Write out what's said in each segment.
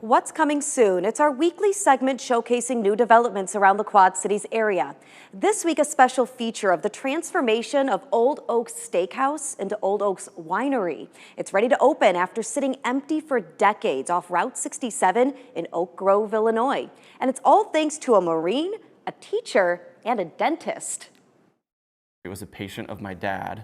What's coming soon? It's our weekly segment showcasing new developments around the Quad Cities area. This week, a special feature of the transformation of Old Oaks Steakhouse into Old Oaks Winery. It's ready to open after sitting empty for decades off Route 67 in Oak Grove, Illinois. And it's all thanks to a Marine, a teacher, and a dentist. It was a patient of my dad.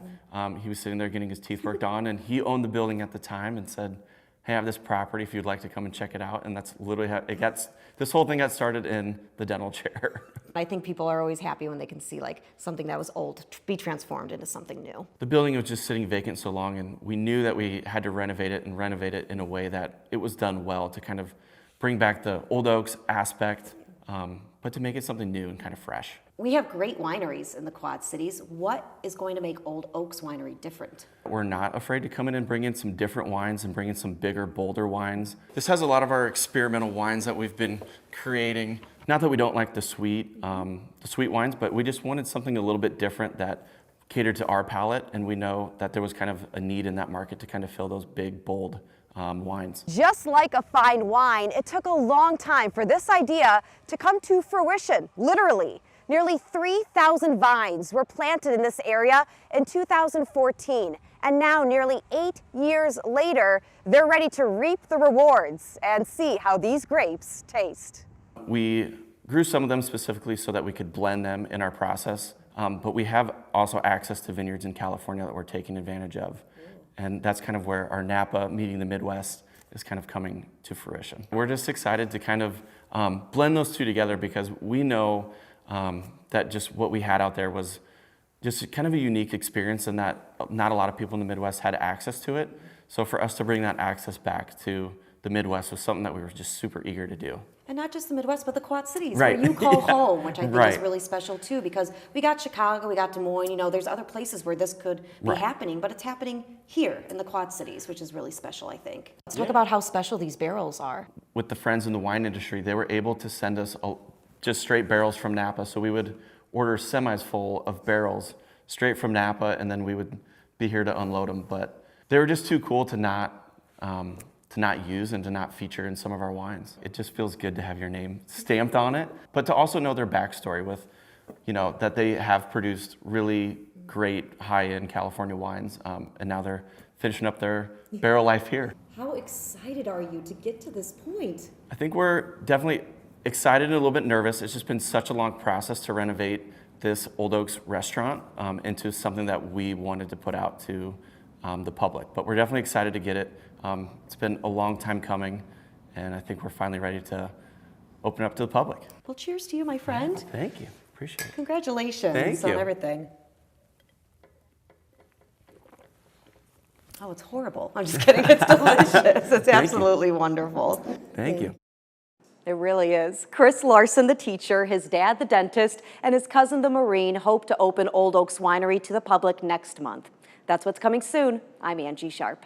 He was sitting there getting his teeth worked on, and he owned the building at the time and said, "Hey, I have this property if you'd like to come and check it out." And that's literally how it got, this whole thing got started in the dental chair. I think people are always happy when they can see like something that was old be transformed into something new. The building was just sitting vacant so long, and we knew that we had to renovate it and renovate it in a way that it was done well to kind of bring back the Old Oaks aspect, but to make it something new and kind of fresh. We have great wineries in the Quad Cities. What is going to make Old Oaks Winery different? We're not afraid to come in and bring in some different wines and bring in some bigger, bolder wines. This has a lot of our experimental wines that we've been creating. Not that we don't like the sweet wines, but we just wanted something a little bit different that catered to our palate, and we know that there was kind of a need in that market to kind of fill those big, bold wines. Just like a fine wine, it took a long time for this idea to come to fruition, literally. Nearly 3,000 vines were planted in this area in 2014, and now nearly 8 years later, they're ready to reap the rewards and see how these grapes taste. We grew some of them specifically so that we could blend them in our process, but we have also access to vineyards in California that we're taking advantage of. And that's kind of where our Napa meeting the Midwest is kind of coming to fruition. We're just excited to kind of blend those two together because we know that just what we had out there was just kind of a unique experience, and that not a lot of people in the Midwest had access to it. So for us to bring that access back to the Midwest was something that we were just super eager to do. And not just the Midwest, but the Quad Cities, right, where you call home, which I think right, is really special too, because we got Chicago, we got Des Moines, you know, there's other places where this could be right, happening, but it's happening here in the Quad Cities, which is really special, I think. Let's talk about how special these barrels are. With the friends in the wine industry, they were able to send us just straight barrels from Napa. So we would order semis full of barrels straight from Napa, and then we would be here to unload them. But they were just too cool to not use and to not feature in some of our wines. It just feels good to have your name stamped on it, but to also know their backstory with, you know, that they have produced really great high-end California wines, and now they're finishing up their barrel life here. How excited are you to get to this point? I think we're definitely excited and a little bit nervous. It's just been such a long process to renovate this Old Oaks restaurant into something that we wanted to put out to the public. But we're definitely excited to get it. It's been a long time coming, and I think we're finally ready to open up to the public. Well, cheers to you, my friend. Yeah, thank you. Appreciate it. Congratulations on everything. Oh, it's horrible. I'm just kidding. It's delicious. It's absolutely wonderful. Thank you. It really is. Chris Larson, the teacher, his dad, the dentist, and his cousin, the Marine, hope to open Old Oaks Winery to the public next month. That's what's coming soon. I'm Angie Sharp.